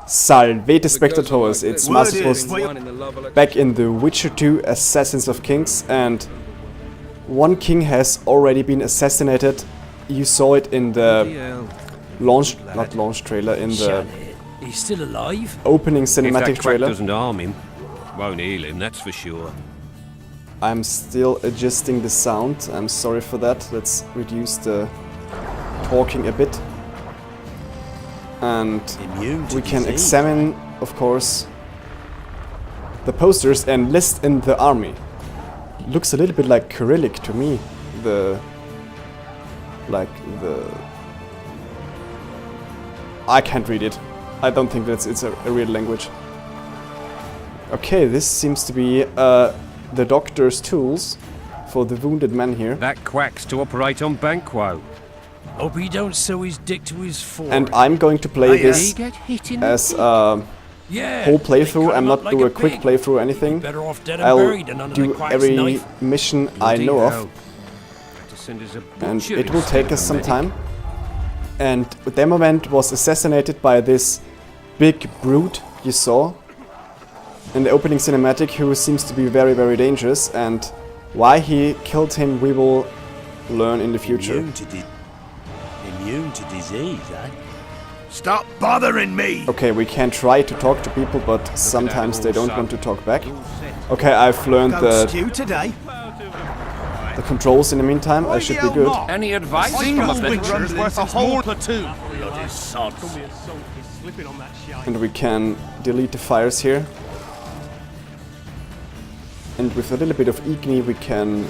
Salvete Spectatores, it's Masopust back in The Witcher 2 Assassins of Kings, and one king has already been assassinated. You saw it in the not launch trailer, in the He's still alive? opening cinematic trailer. Doesn't harm him. Won't heal him, that's for sure. I'm still adjusting the sound, I'm sorry for that. Let's reduce the talking a bit. And we can examine, of course, the posters and list in the army. Looks a little bit like Cyrillic to me. I can't read it. I don't think it's a real language. Okay, this seems to be the doctor's tools for the wounded man here. That quack's to operate on Banquo. Hope he don't sew his dick to his forehead. And I'm going to play this as a whole playthrough. I'm not doing a quick playthrough or anything. I'll do every mission I know of. And it will take us some time. And Temerian was assassinated by this big brute you saw in the opening cinematic, who seems to be very, very dangerous. And why he killed him we will learn in the future. Immune to disease, eh? Stop bothering me! Okay, we can try to talk to people, but sometimes they don't want to talk back. Okay, I've learned the controls in the meantime. I should be good. Any advice Single from a witcher's worth a whole platoon. And we can delete the fires here. And with a little bit of Igni we can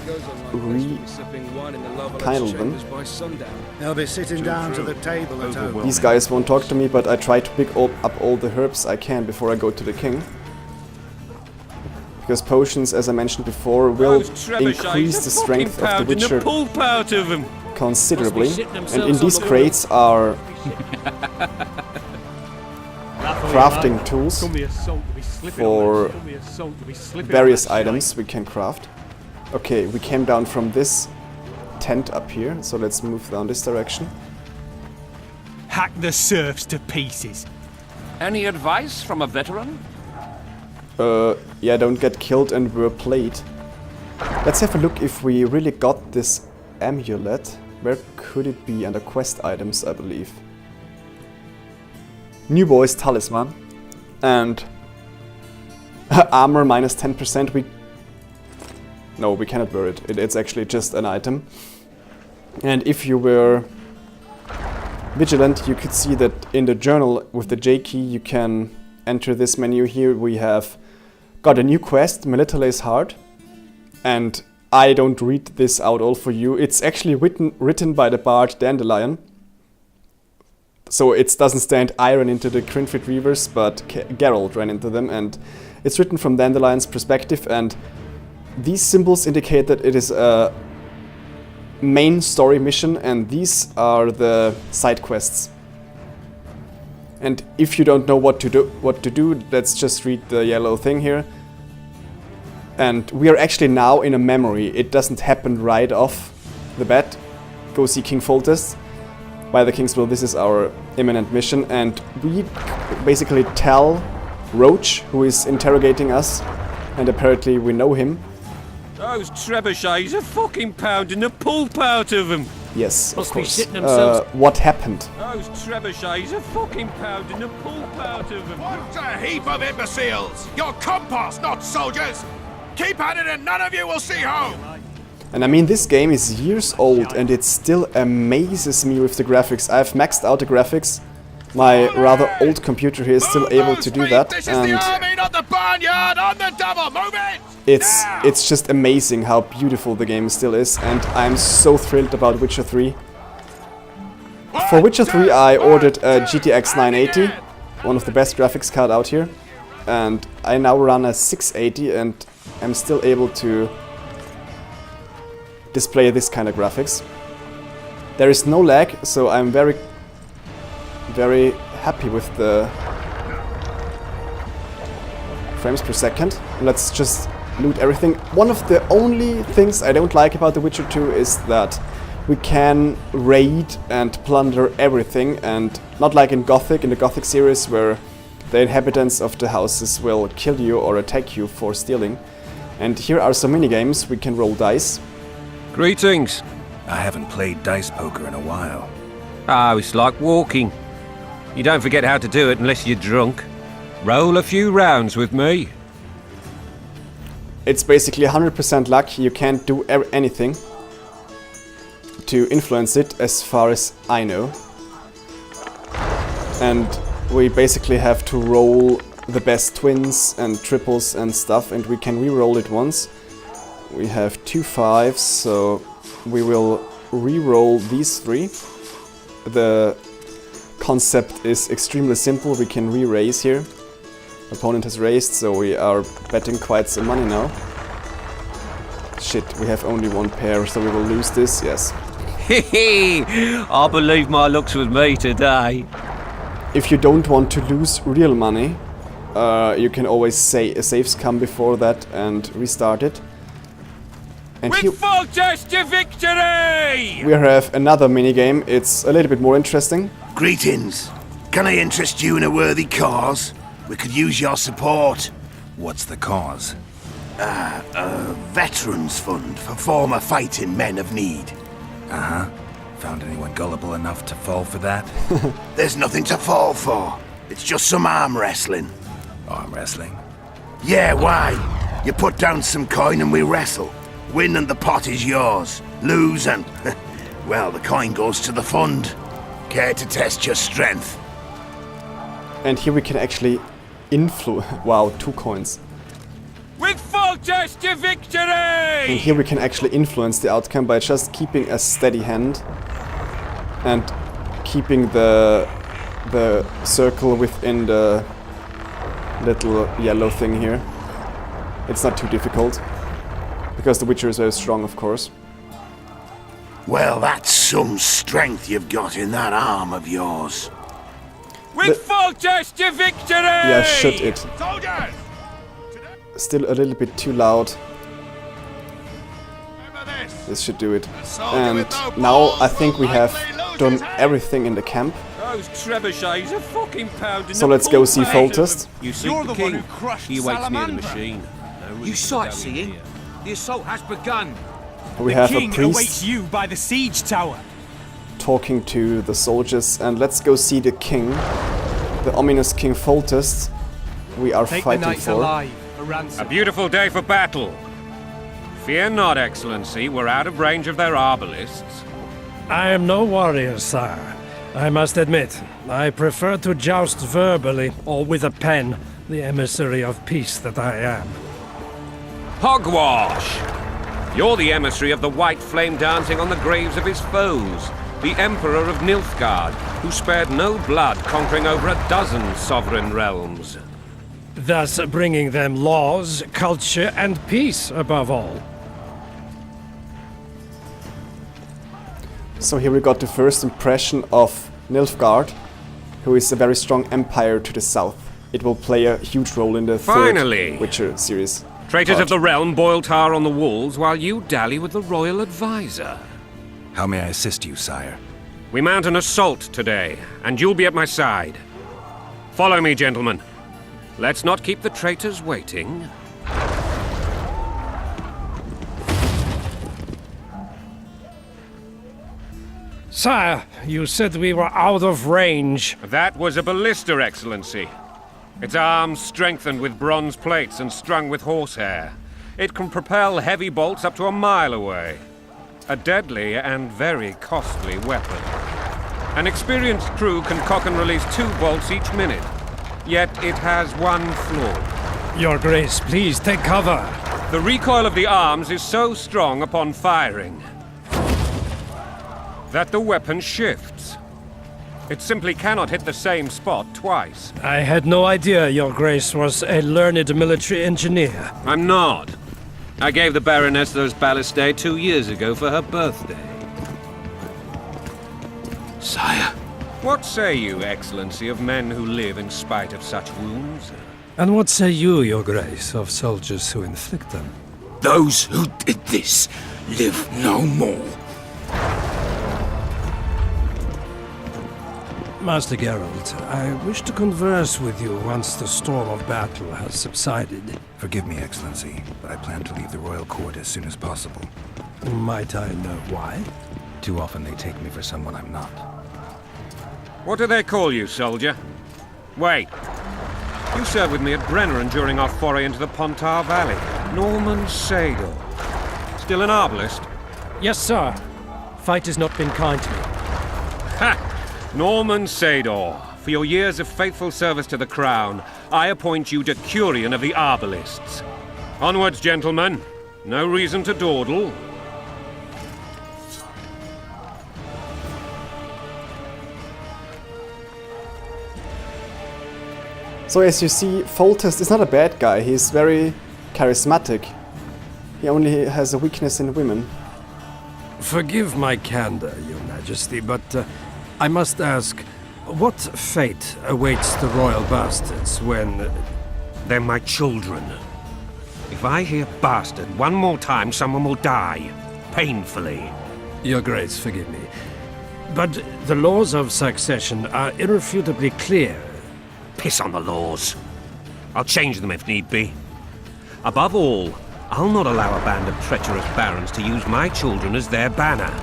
rekindle them. They'll be sitting down to the table at home. These guys won't talk to me, but I try to pick up all the herbs I can before I go to the king. Because potions, as I mentioned before, will increase the strength of the Witcher considerably. And in these crates are crafting tools for various items we can craft. Okay, we came down from this tent up here, so let's move down this direction. Hack the serfs to pieces. Any advice from a veteran? Yeah, don't get killed and wear plate. Let's have a look if we really got this amulet. Where could it be? Under quest items, I believe. New boy's talisman. And armor minus 10%. No, we cannot wear it. It's actually just an item. And if you were vigilant, you could see that in the journal with the J key you can enter this menu here. We have got a new quest, Military's Heart. And I don't read this out all for you. It's actually written by the bard Dandelion. So it doesn't stand I ran into the Crinfit Reavers, but Geralt ran into them. And it's written from Dandelion's perspective. And these symbols indicate that it is a main story mission. And these are the side quests. And if you don't know what to do, let's just read the yellow thing here. And we are actually now in a memory. It doesn't happen right off the bat. Go see King Foltest. By the King's Will, this is our imminent mission. And we basically tell Roach, who is interrogating us, and apparently we know him. Those trebuchets are fucking pounding the pulp out of them. Yes, of Must be course. shitting themselves. What happened? Those trebuchets are fucking pounding the pulp out of them. What a heap of imbeciles! You're compost, not soldiers! Keep at it and none of you will see home! And I mean, this game is years old and it still amazes me with the graphics. I've maxed out the graphics. My rather old computer here is still able to do that. This is the army, not the barnyard! On the double! Move it! It's just amazing how beautiful the game still is, and I'm so thrilled about Witcher 3. For Witcher 3 I ordered a GTX 980, one of the best graphics card out here. And I now run a 680 and I'm still able to display this kind of graphics. There is no lag, so I'm very, very happy with the frames per second. Let's just loot everything. One of the only things I don't like about The Witcher 2 is that we can raid and plunder everything, and not like in the Gothic series where the inhabitants of the houses will kill you or attack you for stealing. And here are some minigames. We can roll dice. Greetings. I haven't played dice poker in a while. Oh, it's like walking. You don't forget how to do it unless you're drunk. Roll a few rounds with me. It's basically 100% luck. You can't do anything to influence it, as far as I know. And we basically have to roll the best twins and triples and stuff, and we can re-roll it once. We have 2 5s, so we will re-roll these 3. The concept is extremely simple. We can re-raise here. Opponent has raised, so we are betting quite some money now. Shit, we have only 1 pair, so we will lose this, yes. Hehe, I believe my luck's with me today. If you don't want to lose real money, you can always say a save scum before that and restart it. And here With Foltest to victory! we have another minigame. It's a little bit more interesting. Greetings. Can I interest you in a worthy cause? We could use your support. What's the cause? A veterans fund for former fighting men of need. Uh-huh. Found anyone gullible enough to fall for that? There's nothing to fall for. It's just some arm wrestling. Arm wrestling? Yeah, why? You put down some coin and we wrestle. Win and the pot is yours. Lose and, well, the coin goes to the fund. Care to test your strength? And here we can actually influence... Wow, 2 coins. With Foltest to victory! And here we can actually influence the outcome by just keeping a steady hand and keeping the circle within the little yellow thing here. It's not too difficult, because the Witcher is very strong, of course. Well, that's some strength you've got in that arm of yours. With Foltest to victory! Yeah, should it. Soldiers! Still a little bit too loud. Remember this. This should do it. soldier And with no now balls I think we will have likely lose done his head. everything in the camp. Those trebuchets are fucking pounding. So the let's go see pulp out of Foltest. them. You see You're the the one king. who crushed He waits near the Salamandra. machine. No reason You to sightseeing? go in here. The assault has begun. We have a King awaits priest you by the siege tower. talking to the soldiers, and let's go see the king, the ominous King Foltest. We are Take the fighting knights for. alive. A A ransom. beautiful day for battle. Fear not, Excellency. We're out of range of their arbalists. I am no warrior, sire. I must admit, I prefer to joust verbally or with a pen, the emissary of peace that I am. Hogwash! You're the emissary of the white flame dancing on the graves of his foes. The Emperor of Nilfgaard, who spared no blood conquering over a dozen sovereign realms. Thus bringing them laws, culture, and peace above all. So here we got the first impression of Nilfgaard, who is a very strong empire to the south. It will play a huge role in the Finally! third Witcher series. Traitors part. of the realm boil tar on the walls while you dally with the royal advisor. How may I assist you, sire? We mount an assault today, and you'll be at my side. Follow me, gentlemen. Let's not keep the traitors waiting. Sire, you said we were out of range. That was a ballista, Excellency. Its arms strengthened with bronze plates and strung with horsehair. It can propel heavy bolts up to a mile away. A deadly and very costly weapon. An experienced crew can cock and release 2 bolts each minute. Yet it has one flaw. Your Grace, please take cover. The recoil of the arms is so strong upon firing that the weapon shifts. It simply cannot hit the same spot twice. I had no idea Your Grace was a learned military engineer. I'm not. I gave the Baroness those ballistae 2 years ago for her birthday. Sire, What say you, Excellency, of men who live in spite of such wounds? And what say you, Your Grace, of soldiers who inflict them? those who did this live no more. Master Geralt, I wish to converse with you once the storm of battle has subsided. Forgive me, Excellency, but I plan to leave the royal court as soon as possible. Might I know why? Too often they take me for someone I'm not. What do they call you, soldier? Wait. You served with me at Brenneran during our foray into the Pontar Valley. Norman Sador. Still an arbalist? Yes, sir. Fate has not been kind to me. Ha! Norman Sador. For your years of faithful service to the crown, I appoint you Decurion of the Arbalists. Onwards, gentlemen. No reason to dawdle. So as you see, Foltest is not a bad guy. He's very charismatic. He only has a weakness in women. Forgive my candor, Your Majesty, but I must ask, what fate awaits the royal bastards when... They're my children. If I hear bastard one more time, someone will die. Painfully. Your Grace, forgive me. But the laws of succession are irrefutably clear. Piss on the laws. I'll change them if need be. Above all, I'll not allow a band of treacherous barons to use my children as their banner.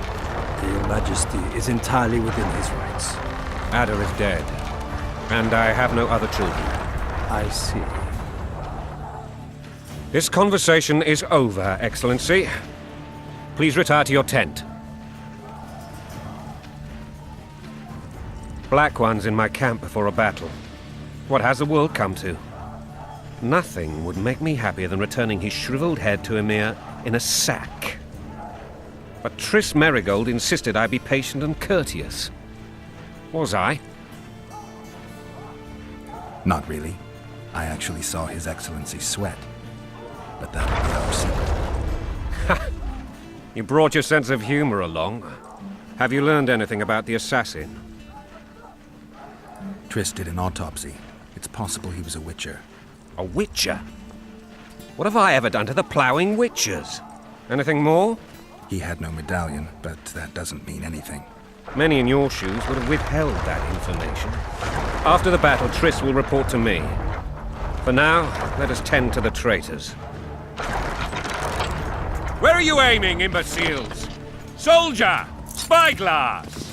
Your Majesty is entirely within his rights. Ada is dead, and I have no other children. I see. This conversation is over, Excellency. Please retire to your tent. Black One's in my camp before a battle. What has the world come to? Nothing would make me happier than returning his shriveled head to Emir in a sack. But Triss Merigold insisted I be patient and courteous. Was I? Not really. I actually saw His Excellency sweat. But that'll be our secret. You brought your sense of humor along. Have you learned anything about the assassin? Triss did an autopsy. It's possible he was a witcher. A witcher? What have I ever done to the ploughing witchers? Anything more? He had no medallion, but that doesn't mean anything. Many in your shoes would have withheld that information. After the battle, Triss will report to me. For now, let us tend to the traitors. Where are you aiming, imbeciles? Soldier! Spyglass!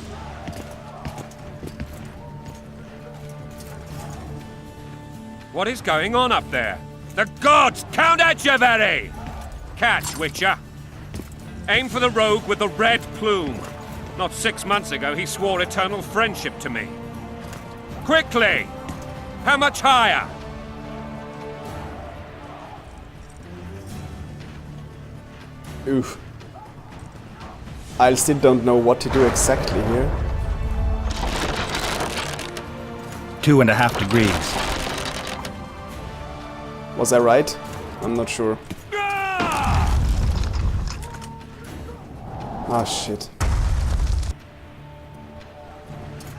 What is going on up there? The gods! Count Etcheverry! Catch, Witcher. Aim for the rogue with the red plume. Not 6 months ago, he swore eternal friendship to me. Quickly! How much higher? Oof. I still don't know what to do exactly here. 2.5 degrees. Was I right? I'm not sure. Ah, shit.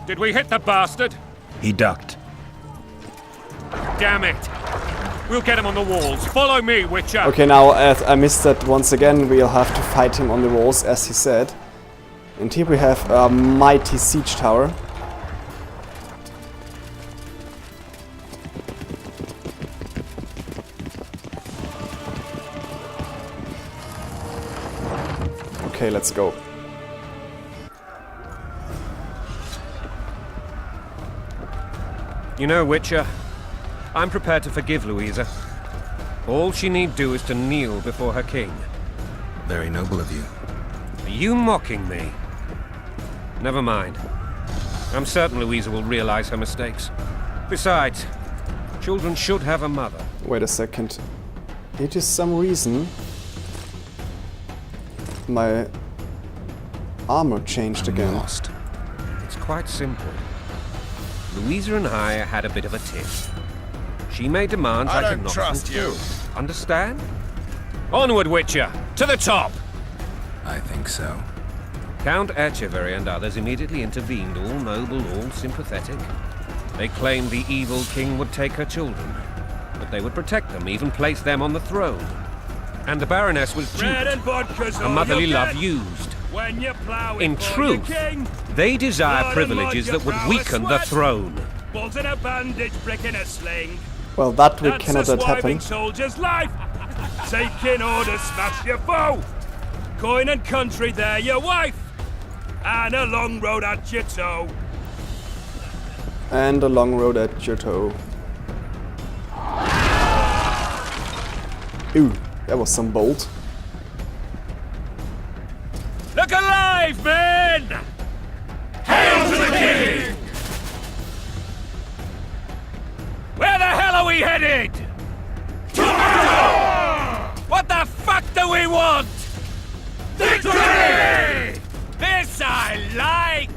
Did we hit the bastard? He ducked. Damn it! We'll get him on the walls. Follow me, Witcher! Okay, now I missed that once again. We'll have to fight him on the walls, as he said. And here we have a mighty siege tower. Okay, let's go. You know, Witcher, I'm prepared to forgive Louisa. All she need do is to kneel before her king. Very noble of you. Are you mocking me? Never mind. I'm certain Louisa will realize her mistakes. Besides, children should have a mother. Wait a second. It is some reason my armor changed again. Lost. It's quite simple. Louisa and I had a bit of a tiff. She made demands I could not fulfill. Understand? Onward, Witcher! To the top! I think so. Count Etcheverry and others immediately intervened, all noble, all sympathetic. They claimed the evil king would take her children, but they would protect them, even place them on the throne. And the Baroness was duped, her motherly love used. When you're plowing In for truth, your king, they desire blood privileges and that would mud, your weaken the prowess throne. balls in a bandage, brick in a sling. Well, that we That's cannot a let happen. swiving soldier's life. Taking orders, smash your foe. Coin and country, they're your wife. And a long road at your toe. And a long road at your toe. Ooh, that was some bolt. Look alive, men! Hail to the king! Where the hell are we headed? What the fuck do we want? Victory! This I like!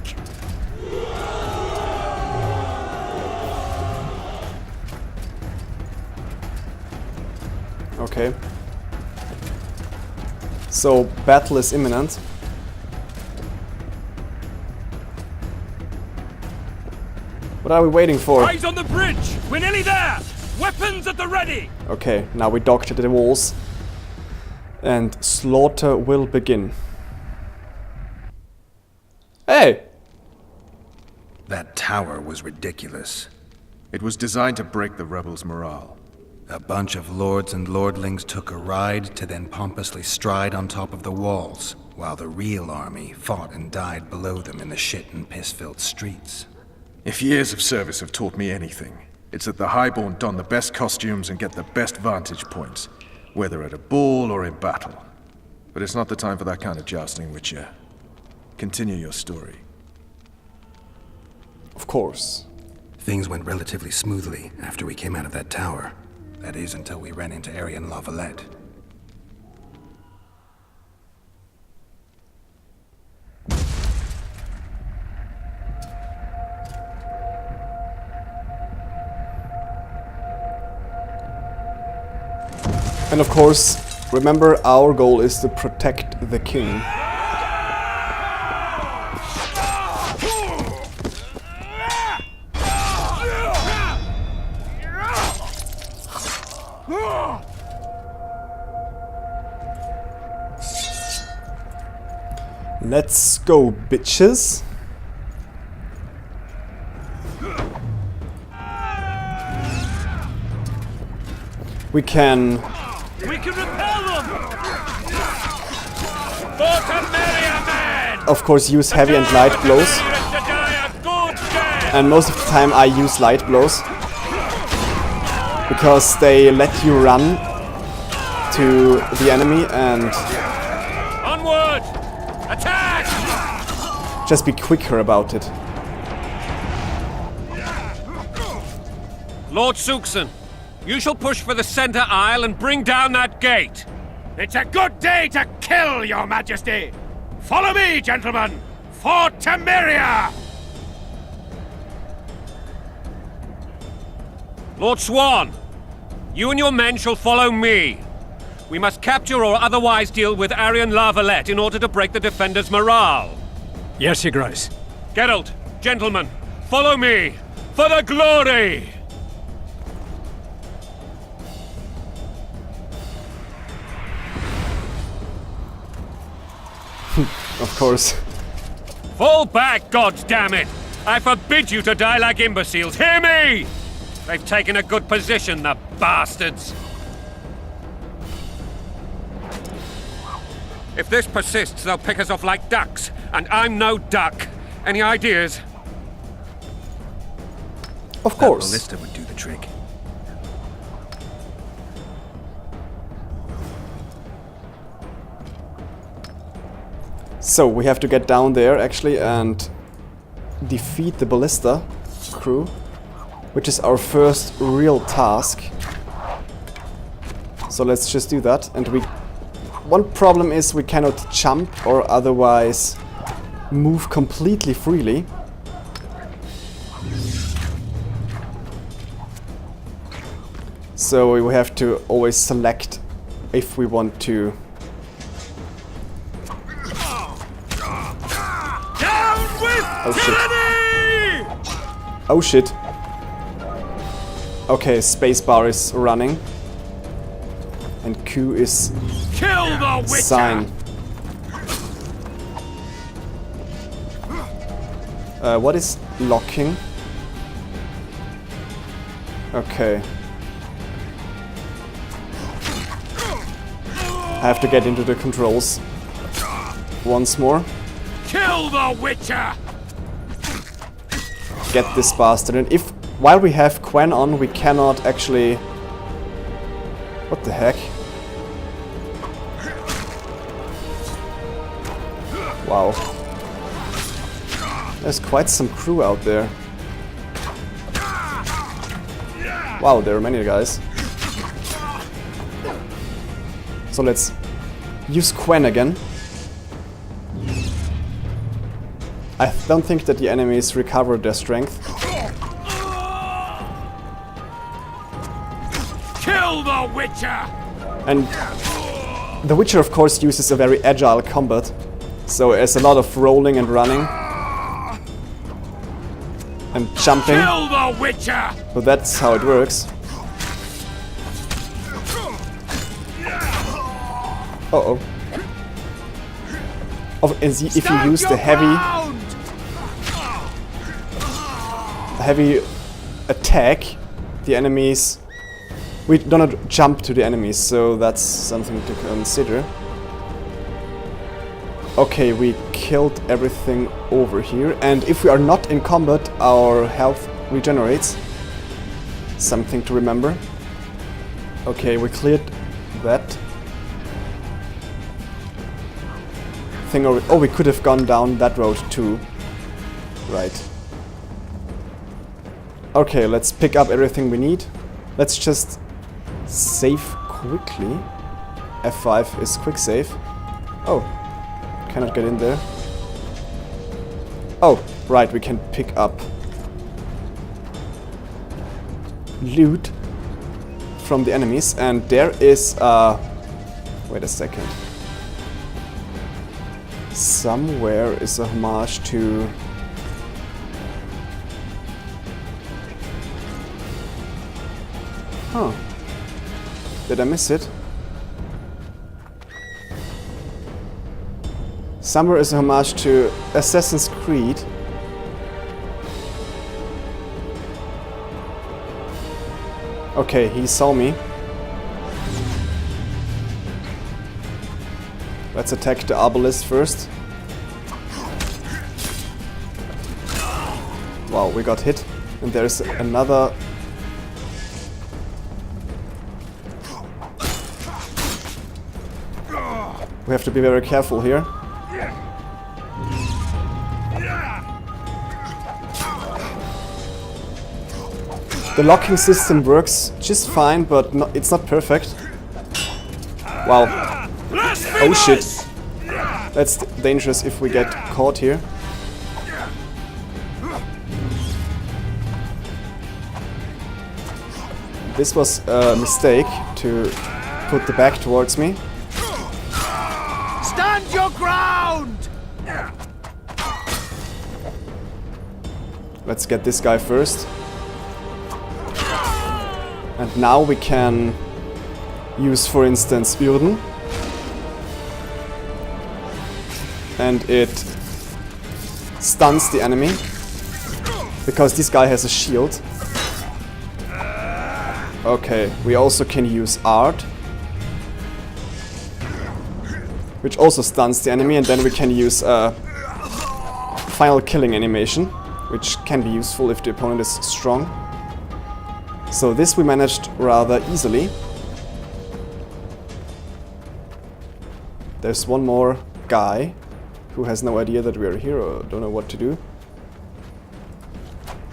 Okay. So, battle is imminent. What are we waiting for? Eyes on the bridge! We're nearly there! Weapons at the ready! Okay, now we docked at the walls. And slaughter will begin. Hey! That tower was ridiculous. It was designed to break the rebels' morale. A bunch of lords and lordlings took a ride to then pompously stride on top of the walls, while the real army fought and died below them in the shit and piss-filled streets. If years of service have taught me anything, it's that the highborn don the best costumes and get the best vantage points, whether at a ball or in battle. But it's not the time for that kind of jousting, Witcher. Continue your story. Of course. Things went relatively smoothly after we came out of that tower. That is, until we ran into Aryan La Valette. And of course, remember our goal is to protect the king. Let's go, bitches. We can repel them! For Temerian men! of course use heavy and light blows. And most of the time I use light blows. Because they let you run to the enemy and Onward! Attack! just be quicker about it. Lord Suxon, you shall push for the center aisle and bring down that gate. It's a good day to kill, your majesty! Follow me, gentlemen! For Temeria! Lord Swan, you and your men shall follow me. We must capture or otherwise deal with Aryan La Valette in order to break the defenders' morale. Yes, Your Grace. Geralt, gentlemen, follow me for the glory! Of course. Fall back, goddammit! I forbid you to die like imbeciles. Hear me! They've taken a good position, the bastards. If this persists, they'll pick us off like ducks, and I'm no duck. Any ideas? Of course. That ballista would do the trick. So we have to get down there actually and defeat the ballista crew, which is our first real task. So let's just do that. And one problem is we cannot jump or otherwise move completely freely. So we have to always select if we want to. Oh shit. Oh shit. Okay, spacebar is running. And Q is Kill the Witcher! sign. What is locking? Okay. I have to get into the controls once more. Kill the Witcher! Get this bastard. And if, while we have Quen on, we cannot actually... What the heck? Wow. There's quite some crew out there. Wow, there are many guys. So let's use Quen again. I don't think that the enemies recover their strength. Kill the Witcher! And the Witcher, of course, uses a very agile combat. So there's a lot of rolling and running. And jumping. Kill the Witcher! So that's how it works. Uh-oh. If you use the heavy attack, the enemies... We do not jump to the enemies, so that's something to consider. Okay, we killed everything over here, and if we are not in combat, our health regenerates. Something to remember. Okay, we cleared that. Oh, we could have gone down that road too. Right. Okay, let's pick up everything we need. Let's just save quickly. F5 is quick save. Oh, cannot get in there. Oh, right, we can pick up loot from the enemies, and there is wait a second. Somewhere is a homage to... Huh. Did I miss it? Somewhere is a homage to Assassin's Creed. Okay, he saw me. Let's attack the obelisk first. Wow, we got hit. And there's another... We have to be very careful here. The locking system works just fine, but it's not perfect. Wow. Oh shit. That's dangerous if we get caught here. This was a mistake to put the back towards me. Stand your ground! Let's get this guy first. And now we can use, for instance, Urden. And it stuns the enemy. Because this guy has a shield. Okay, we also can use Art. Which also stuns the enemy, and then we can use a final killing animation. Which can be useful if the opponent is strong. So this we managed rather easily. There's one more guy who has no idea that we're here or don't know what to do.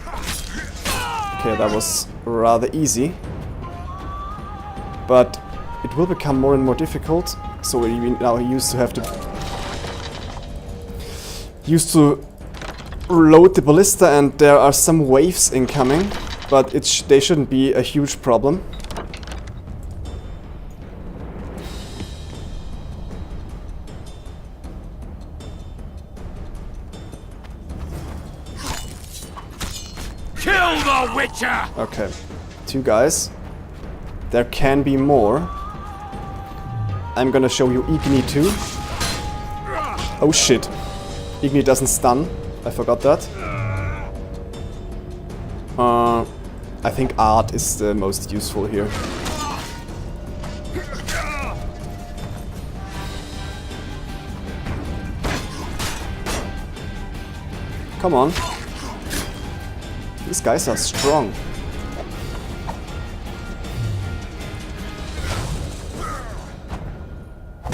Okay, that was rather easy. But it will become more and more difficult. So we now used to load the ballista, and there are some waves incoming. But they shouldn't be a huge problem. Kill the Witcher! Okay, 2 guys. There can be more. I'm gonna show you Igni too. Oh shit. Igni doesn't stun. I forgot that. I think art is the most useful here. Come on. These guys are strong.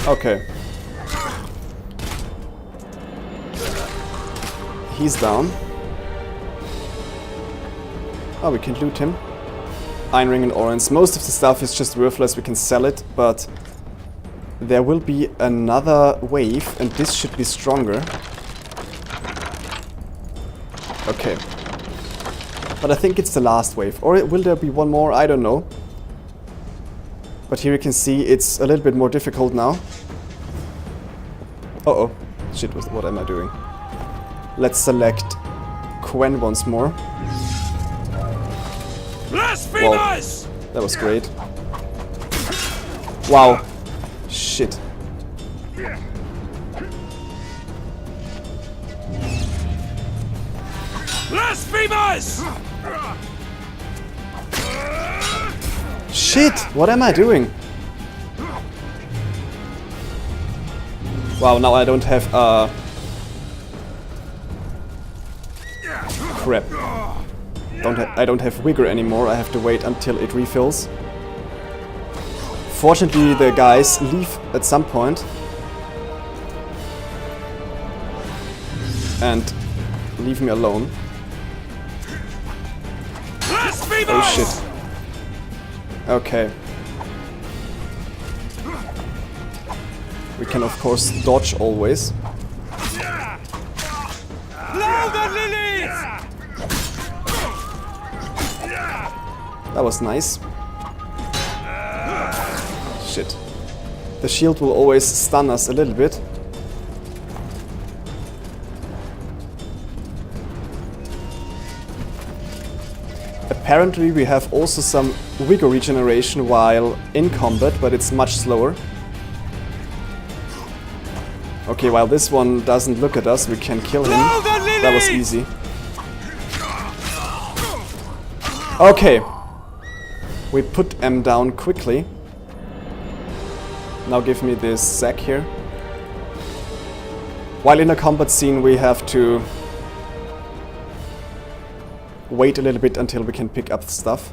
Okay. He's down. Oh, we can loot him. Iron ring and orange. Most of the stuff is just worthless, we can sell it, but there will be another wave, and this should be stronger. Okay. But I think it's the last wave. Or will there be one more? I don't know. But here you can see it's a little bit more difficult now. Uh-oh. Shit, what am I doing? Let's select Quen once more. Blasphemous! Whoa, that was great. Wow. Shit. Blasphemous! Shit! What am I doing? Wow, now I don't have crap. I don't have vigor anymore. I have to wait until it refills. Fortunately, the guys leave at some point. And leave me alone. Oh shit. Okay. We can of course dodge always. That was nice. Shit. The shield will always stun us a little bit. Apparently we have also some vigor regeneration while in combat, but it's much slower. Okay, while this one doesn't look at us, we can kill him. That was easy. Okay. We put M down quickly. Now give me this sack here. While in a combat scene we have to wait a little bit until we can pick up the stuff.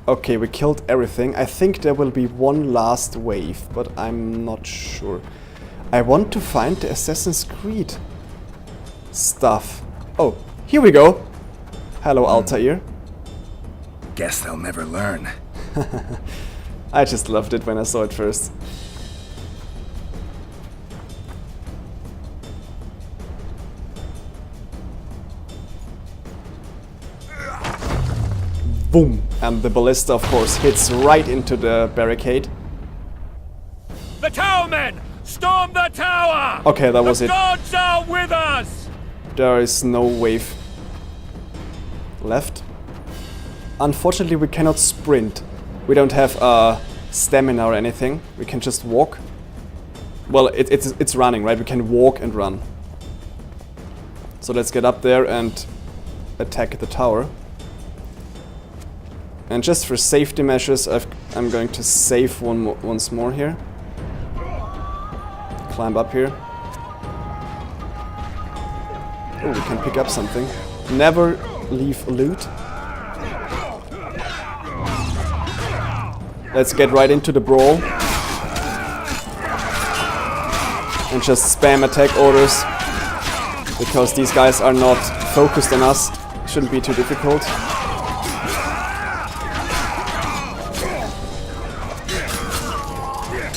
Okay, we killed everything. I think there will be one last wave, but I'm not sure. I want to find the Assassin's Creed stuff. Oh, here we go. Hello, Altair. Guess they'll never learn. I just loved it when I saw it first. Boom! And the ballista, of course, hits right into the barricade. The tower men! Storm the tower! Okay, that was it. The gods are with us! There is no wave left. Unfortunately, we cannot sprint. We don't have stamina or anything. We can just walk. Well, it's running, right? We can walk and run. So let's get up there and attack the tower. And just for safety measures, I'm going to save once more here. Climb up here. Oh, we can pick up something. Never leave loot. Let's get right into the brawl. And just spam attack orders. Because these guys are not focused on us. Shouldn't be too difficult.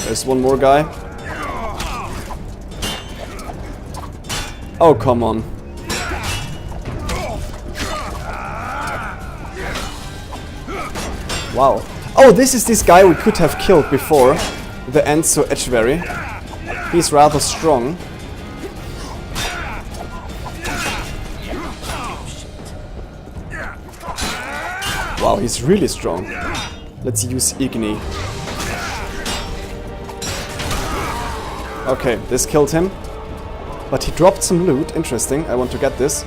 There's one more guy. Oh, come on. Wow. Oh, this is this guy we could have killed before. The Enzo Etcheverry. He's rather strong. Wow, he's really strong. Let's use Igni. Okay, this killed him. But he dropped some loot. Interesting. I want to get this.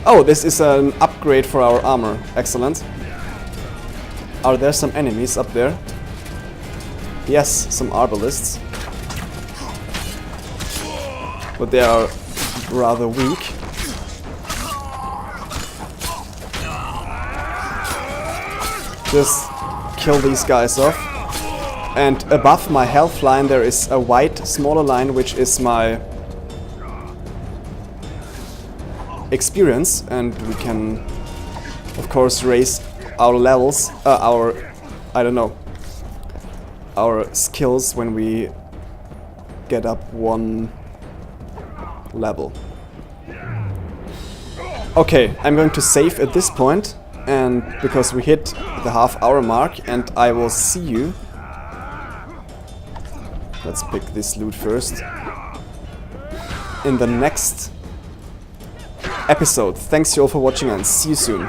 Oh, this is an upgrade for our armor. Excellent. Are there some enemies up there? Yes, some arbalists. But they are rather weak. Just kill these guys off. And above my health line there is a white smaller line, which is my experience, and we can of course raise our levels, our skills when we get up one level. Okay, I'm going to save at this point, and because we hit the half-hour mark, and I will see you. Let's pick this loot first. In the next episode. Thanks you all for watching and see you soon.